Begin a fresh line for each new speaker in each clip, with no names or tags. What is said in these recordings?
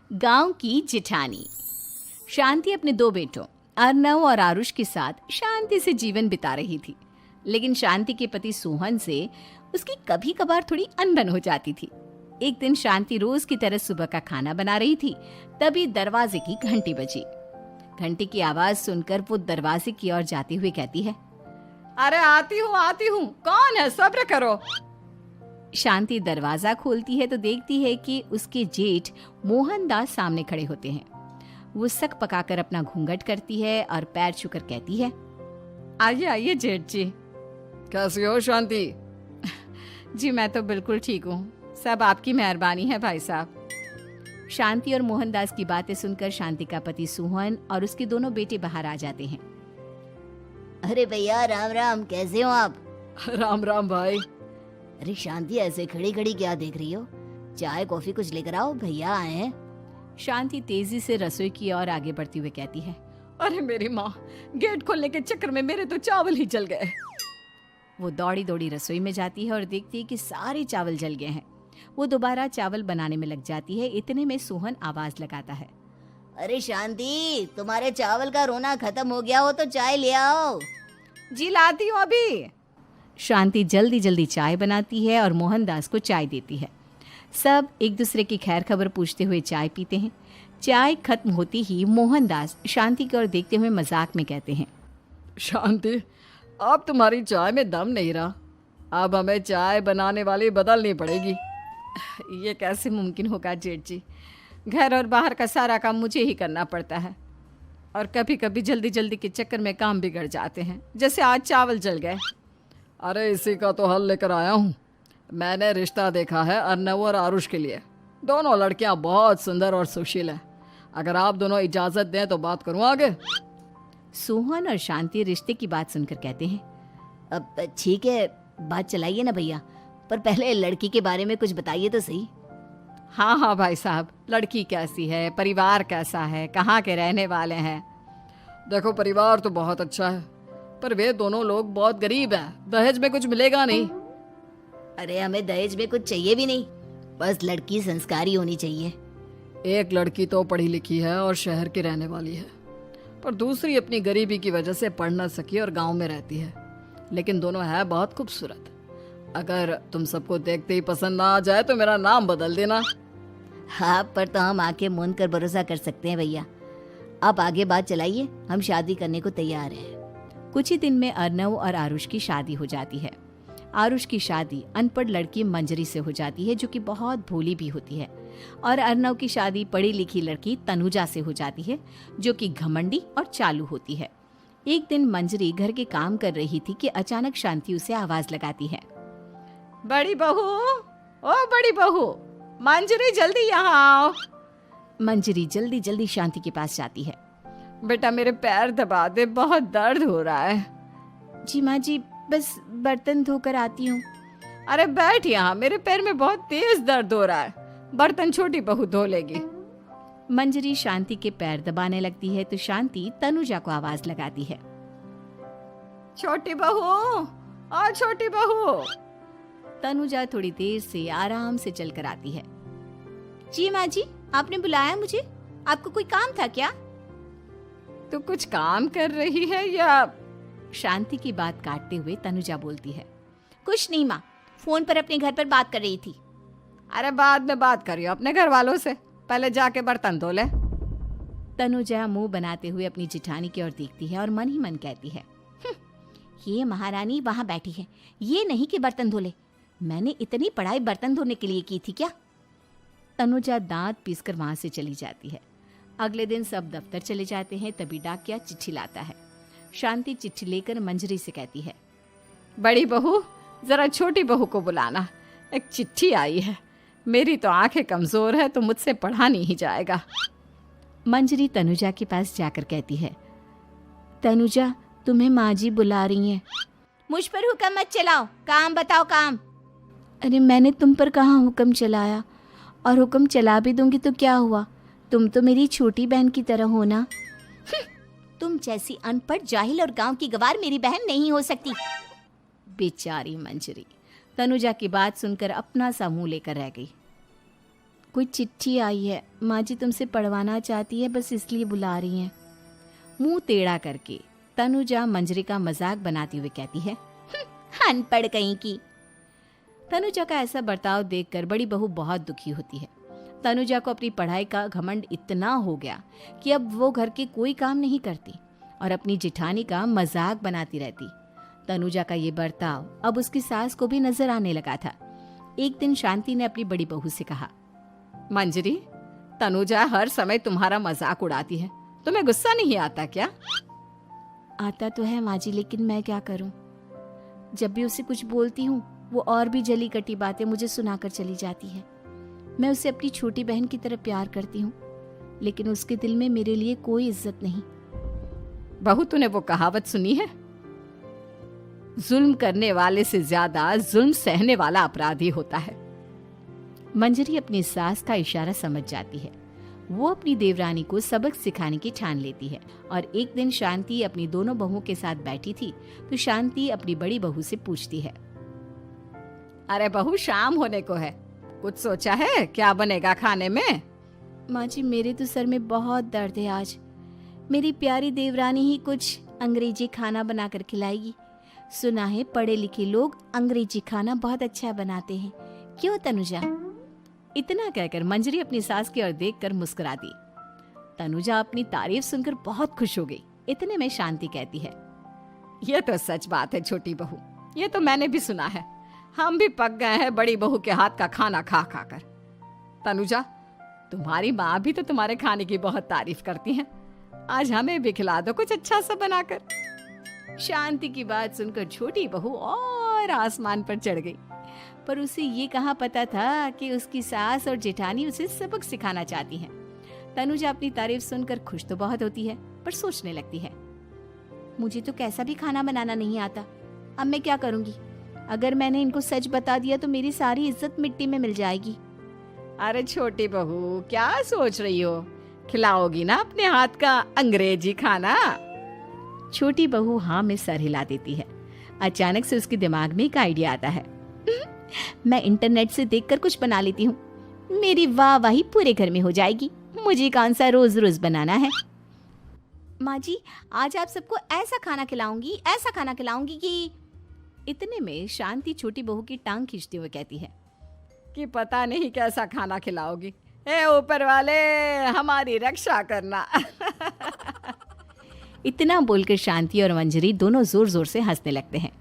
गांव की जिठानी। शांति अपने दो बेटों अर्नव और आरुष के साथ शांति से जीवन बिता रही थी। लेकिन शांति के पति सोहन से उसकी कभी कभार थोड़ी अनबन हो जाती थी। एक दिन शांति रोज की तरह सुबह का खाना बना रही थी, तभी दरवाजे की घंटी बजी। घंटी की आवाज सुनकर वो दरवाजे की ओर जाते हुए कहती है,
अरे आती हूँ, कौन है, सब्र करो।
शांति दरवाजा खोलती है तो देखती है कि उसके जेठ मोहनदास सामने खड़े होते हैं। वो सक पकाकर अपना घूंघट करती है और पैर छूकर कहती है,
आइए आइए जेठ जी। कैसी हो शांति?
जी मैं तो बिल्कुल ठीक हूँ, सब आपकी मेहरबानी है भाई साहब। शांति और मोहनदास की बातें सुनकर शांति का पति सोहन और उसके दोनों बेटे बाहर आ जाते हैं।
अरे भैया राम राम, कैसे हो आप?
राम राम भाई।
अरे शांति, ऐसे खड़ी खड़ी क्या देख रही हो? चाय कॉफी कुछ लेकर आओ, भैया आए हैं।
शांति तेजी से रसोई की ओर आगे बढ़ती हुए कहती है,
अरे मेरी माँ, गेट खोलने के चक्कर में मेरे तो चावल ही जल गए।
वो दौड़ी दौड़ी रसोई में जाती है और देखती है कि सारे चावल जल गए हैं। वो दोबारा चावल बनाने में लग जाती है। इतने में सोहन आवाज लगाता है,
अरे शांति, तुम्हारे चावल का रोना खत्म हो गया हो तो चाय ले आओ।
जी लाती हूँ अभी।
शांति जल्दी जल्दी चाय बनाती है और मोहनदास को चाय देती है। सब एक दूसरे की खैर खबर पूछते हुए चाय पीते हैं। चाय खत्म होती ही मोहनदास शांति की ओर देखते हुए मजाक में कहते हैं,
शांति, अब तुम्हारी चाय में दम नहीं रहा, अब हमें चाय बनाने वाली बदलनी पड़ेगी।
ये कैसे मुमकिन होगा जेठ जी, घर और बाहर का सारा काम मुझे ही करना पड़ता है और कभी कभी जल्दी जल्दी के चक्कर में काम बिगड़ जाते हैं, जैसे आज चावल जल गए।
अरे इसी का तो हल लेकर आया हूँ। मैंने रिश्ता देखा है अर्नव और आरुष के लिए। दोनों लड़कियाँ बहुत सुंदर और सुशील हैं। अगर आप दोनों इजाज़त दें तो बात करूँ आगे।
सोहन और शांति रिश्ते की बात सुनकर कहते हैं,
अब ठीक है, बात चलाइए ना भैया, पर पहले लड़की के बारे में कुछ बताइए तो सही।
हाँ हाँ भाई साहब, लड़की कैसी है, परिवार कैसा है, कहाँ के रहने वाले हैं?
देखो, परिवार तो बहुत अच्छा है, पर वे दोनों लोग बहुत गरीब हैं। दहेज में कुछ मिलेगा नहीं।
अरे हमें दहेज में कुछ चाहिए भी नहीं, बस लड़की संस्कारी होनी चाहिए।
एक लड़की तो पढ़ी लिखी है और शहर की रहने वाली है, पर दूसरी अपनी गरीबी की वजह से पढ़ न सकी और गांव में रहती है। लेकिन दोनों है बहुत खूबसूरत। अगर तुम सबको देखते ही पसंद ना आ जाए तो मेरा नाम बदल देना।
हाँ, पर तो हम आके मूंद कर भरोसा कर सकते हैं भैया। आप आगे बात चलाइए, हम शादी करने को तैयार हैं।
कुछ ही दिन में अर्नव और आरुष की शादी हो जाती है। आरुष की शादी अनपढ़ लड़की मंजरी से हो जाती है, जो कि बहुत भोली भी होती है, और अर्नव की शादी पढ़ी लिखी लड़की तनुजा से हो जाती है, जो कि घमंडी और चालू होती है। एक दिन मंजरी घर के काम कर रही थी कि अचानक शांति उसे आवाज लगाती है,
बड़ी बहू, ओ बड़ी बहू, मंजरी जल्दी यहाँ आओ।
मंजरी जल्दी जल्दी शांति के पास जाती है।
बेटा मेरे पैर दबा दे, बहुत दर्द हो रहा है।
जी माँ जी, बस बर्तन धोकर आती हूँ।
अरे बैठ यहाँ, मेरे पैर में बहुत तेज दर्द हो रहा है, बर्तन छोटी बहू धो लेगी।
मंजरी शांति के पैर दबाने लगती है तो शांति तनुजा को आवाज लगाती है,
छोटी बहू, ओ छोटी बहू।
तनुजा थोड़ी देर से आराम से चलकर आती है। जी माँ जी, आपने बुलाया मुझे? आपको कोई काम था क्या?
तू कुछ काम कर रही है या?
शांति की बात काटते हुए तनुजा बोलती है, कुछ नहीं माँ, फोन पर अपने घर पर बात कर रही थी।
अरे बाद में बात करियो अपने घर वालों से, पहले जाके बर्तन धो ले।
तनुजा मुंह बनाते हुए अपनी जिठानी की ओर देखती है और मन ही मन कहती है, ये महारानी वहां बैठी है, ये नहीं कि बर्तन धो ले। मैंने इतनी पढ़ाई बर्तन धोने के लिए की थी क्या? तनुजा दांत पीसकर वहां से चली जाती है। अगले दिन सब दफ्तर चले जाते हैं, तभी डाकिया चिट्ठी लाता है। शांति चिट्ठी लेकर मंजरी से कहती है,
बड़ी बहू, जरा छोटी बहू को बुलाना, एक चिट्ठी आई है। मेरी तो आंखें कमजोर है तो मुझसे पढ़ा नहीं जाएगा।
मंजरी तनुजा के पास जाकर कहती है, तनुजा, तुम्हें माँ जी बुला रही हैं।
मुझ पर हुक्म मत चलाओ, काम बताओ काम।
अरे मैंने तुम पर कहाँ हुक्म चलाया, और हुक्म चला भी दूंगी तो क्या हुआ, तुम तो मेरी छोटी बहन की तरह हो ना।
तुम जैसी अनपढ़, जाहिल और गांव की गवार मेरी बहन नहीं हो सकती।
बेचारी मंजरी तनुजा की बात सुनकर अपना सा मुंह लेकर रह गई। कोई चिट्ठी आई है, माँ जी तुमसे पढ़वाना चाहती है, बस इसलिए बुला रही हैं। मुंह टेढ़ा करके तनुजा मंजरी का मजाक बनाती हुए कहती है, अनपढ़ कहीं की। तनुजा का ऐसा बर्ताव देखकर बड़ी बहू बहुत दुखी होती है। तनुजा को अपनी पढ़ाई का घमंड इतना हो गया कि अब वो घर के कोई काम नहीं करती और अपनी जिठानी का मजाक बनाती रहती। तनुजा का ये बर्ताव अब उसकी सास को भी नजर आने लगा था। एक दिन शांति ने अपनी बड़ी बहू से कहा,
मंजरी, तनुजा हर समय तुम्हारा मजाक उड़ाती है, तुम्हें गुस्सा नहीं आता क्या?
आता तो है माँ जी, लेकिन मैं क्या करूं? जब भी उसे कुछ बोलती हूँ वो और भी जली कटी बातें मुझे सुनाकर चली जाती है। मैं उसे अपनी छोटी बहन की तरह प्यार करती हूँ, लेकिन उसके दिल में मेरे लिए कोई इज्जत नहीं।
बहू, तूने वो कहावत सुनी है, जुल्म करने वाले से ज्यादा जुल्म सहने वाला अपराधी होता है।
मंजरी अपनी सास का इशारा समझ जाती है। वो अपनी देवरानी को सबक सिखाने की ठान लेती है और एक दिन शांति अपनी दोनों बहुओं के साथ बैठी थी तो शांति अपनी बड़ी बहू से पूछती है,
अरे बहू, शाम होने को है, कुछ सोचा है क्या बनेगा खाने में?
माँ जी, मेरे तो सर में बहुत दर्द है आज। मेरी प्यारी देवरानी ही कुछ अंग्रेजी खाना बनाकर खिलाएगी। सुना है पढ़े लिखे लोग अंग्रेजी खाना बहुत अच्छा बनाते हैं, क्यों तनुजा?
इतना कहकर मंजरी अपनी सास की ओर देखकर मुस्कुरा दी। तनुजा अपनी तारीफ सुनकर बहुत खुश हो गई। इतने में शांति कहती है, ये तो सच बात है छोटी बहू, ये तो मैंने भी सुना है। हम भी पक गए हैं बड़ी बहू के हाथ का खाना खा खा कर। तनुजा, तुम्हारी माँ भी तो तुम्हारे खाने की बहुत तारीफ करती हैं। आज हमें भी खिला दो कुछ अच्छा सा बनाकर। शांति की बात सुनकर छोटी बहू और आसमान पर चढ़ गई, पर उसे ये कहाँ पता था कि उसकी सास और जेठानी उसे सबक सिखाना चाहती हैं। तनुजा अपनी तारीफ सुनकर खुश तो बहुत होती है, पर सोचने लगती है,
मुझे तो कैसा भी खाना बनाना नहीं आता। अब मैं क्या करूंगी? अगर मैंने इनको सच बता दिया तो मेरी सारी इज्जत मिट्टी में मिल जाएगी।
अरे छोटी बहू, क्या सोच रही हो? खिलाओगी ना अपने हाथ का अंग्रेजी खाना? छोटी बहू हाँ में सर हिला देती है। अचानक से उसके दिमाग में एक आइडिया आता है।
मैं इंटरनेट से देखकर कुछ बना लेती हूँ, मेरी वाहवाही पूरे घर में हो जाएगी। मुझे कौन सा रोज रोज बनाना है। माँ जी, आज आप सबको ऐसा खाना खिलाऊंगी, ऐसा खाना खिलाऊंगी कि...
इतने में शांति छोटी बहू की टांग खींचते हुए कहती है कि पता नहीं कैसा खाना खिलाओगी। ए ऊपर वाले, हमारी रक्षा करना।
इतना बोलकर शांति और मंजरी दोनों जोर जोर से हंसने लगते हैं।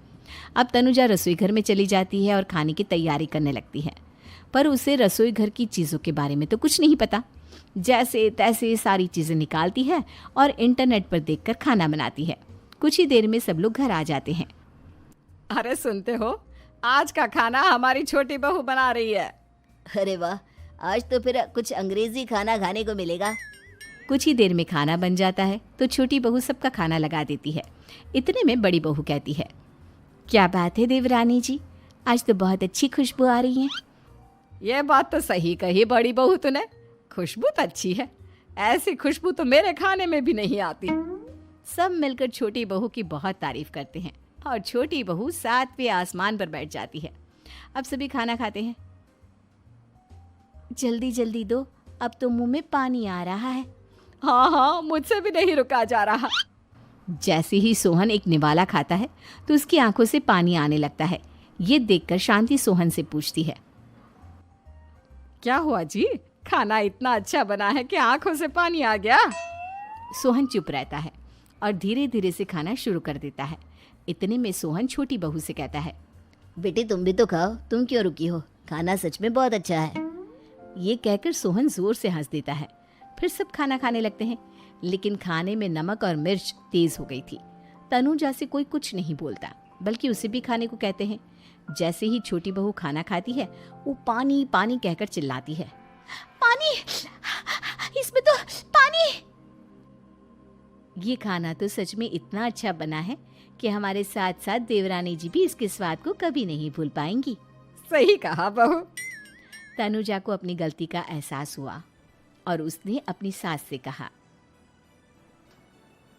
अब तनुजा रसोई घर में चली जाती है और खाने की तैयारी करने लगती है, पर उसे रसोई घर की चीज़ों के बारे में तो कुछ नहीं पता। जैसे तैसे सारी चीज़ें निकालती है और इंटरनेट पर देखकर खाना बनाती है। कुछ ही देर में सब लोग घर आ जाते हैं।
अरे सुनते हो, आज का खाना हमारी छोटी बहू बना रही है।
अरे वाह, आज तो फिर कुछ अंग्रेजी खाना खाने को मिलेगा।
कुछ ही देर में खाना बन जाता है तो छोटी बहू सबका खाना लगा देती है। इतने में बड़ी बहू कहती है, क्या बात है देवरानी जी, आज तो बहुत अच्छी खुशबू आ रही है।
ये बात तो सही कही बड़ी बहू तूने, खुशबू तो अच्छी है। ऐसी खुशबू तो मेरे खाने में भी नहीं आती। सब मिलकर छोटी बहू की बहुत तारीफ करते हैं और छोटी बहू 7वें आसमान पर बैठ जाती है। अब सभी खाना खाते हैं।
जल्दी जल्दी दो, अब तो मुंह में पानी आ रहा है।
हाँ हाँ, मुझसे भी नहीं रुका जा रहा।
जैसे ही सोहन एक निवाला खाता है तो उसकी आंखों से पानी आने लगता है। ये देखकर शांति सोहन से पूछती है,
क्या हुआ जी, खाना इतना अच्छा बना है कि आंखों से पानी आ गया?
सोहन चुप रहता है और धीरे धीरे से खाना शुरू कर देता है। इतने में सोहन छोटी बहू से कहता है,
बेटी तुम भी तो खाओ, तुम क्यों रुकी हो? खाना सच में बहुत अच्छा है।
ये कहकर सोहन जोर से हंस देता है। फिर सब खाना खाने लगते हैं, लेकिन खाने में नमक और मिर्च तेज हो गई थी। तनुजा से कोई कुछ नहीं बोलता, बल्कि उसे भी खाने को कहते हैं। जैसे ही छोटी बहू खाना खाती है वो पानी पानी कहकर चिल्लाती है, पानी, इसमें तो पानी। ये खाना तो सच में इतना अच्छा बना है कि हमारे साथ साथ देवरानी जी भी इसके स्वाद को कभी नहीं भूल पाएंगी।
सही कहा बहू।
तनुजा को अपनी गलती का एहसास हुआ और उसने अपनी सास से कहा,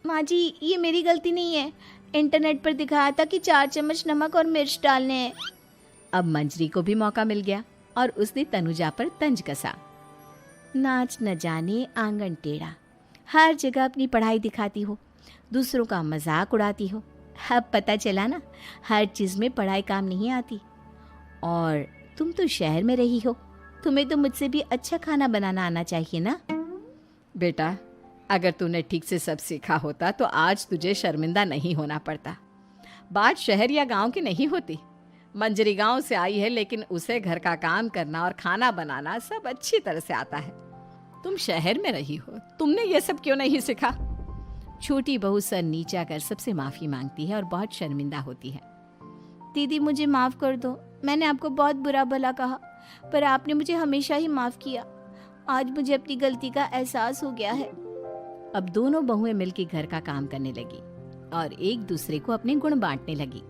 माँ जी ये मेरी गलती नहीं है, इंटरनेट पर दिखाया था कि 4 चम्मच नमक और मिर्च डालने हैं।
अब मंजरी को भी मौका मिल गया और उसने तनुजा पर तंज कसा।
नाच न जाने आंगन टेढ़ा, हर जगह अपनी पढ़ाई दिखाती हो, दूसरों का मजाक उड़ाती हो। अब पता चला ना, हर चीज़ में पढ़ाई काम नहीं आती। और तुम तो शहर में रही हो, तुम्हें तो मुझसे भी अच्छा खाना बनाना आना चाहिए ना।
बेटा, अगर तूने ठीक से सब सीखा होता तो आज तुझे शर्मिंदा नहीं होना पड़ता। बात शहर या गांव की नहीं होती। मंजरी गांव से आई है, लेकिन उसे घर का काम करना और खाना बनाना सब अच्छी तरह से आता है। तुम शहर में रही हो, तुमने ये सब क्यों नहीं सीखा?
छोटी बहू सर नीचा कर सबसे माफ़ी मांगती है और बहुत शर्मिंदा होती है। दीदी मुझे माफ़ कर दो, मैंने आपको बहुत बुरा भला कहा, पर आपने मुझे हमेशा ही माफ़ किया। आज मुझे अपनी गलती का एहसास हो गया है। अब दोनों बहुएं मिलकर घर का काम करने लगी और एक दूसरे को अपने गुण बांटने लगी।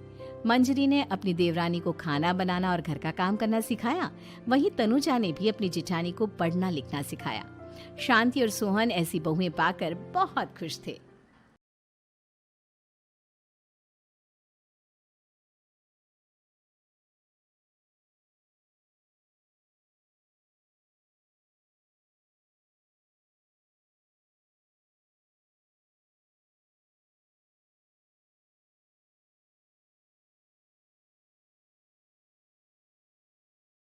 मंजरी ने अपनी देवरानी को खाना बनाना और घर का काम करना सिखाया, वहीं तनुजा ने भी अपनी जिठानी को पढ़ना लिखना सिखाया। शांति और सोहन ऐसी बहुएं पाकर बहुत खुश थे।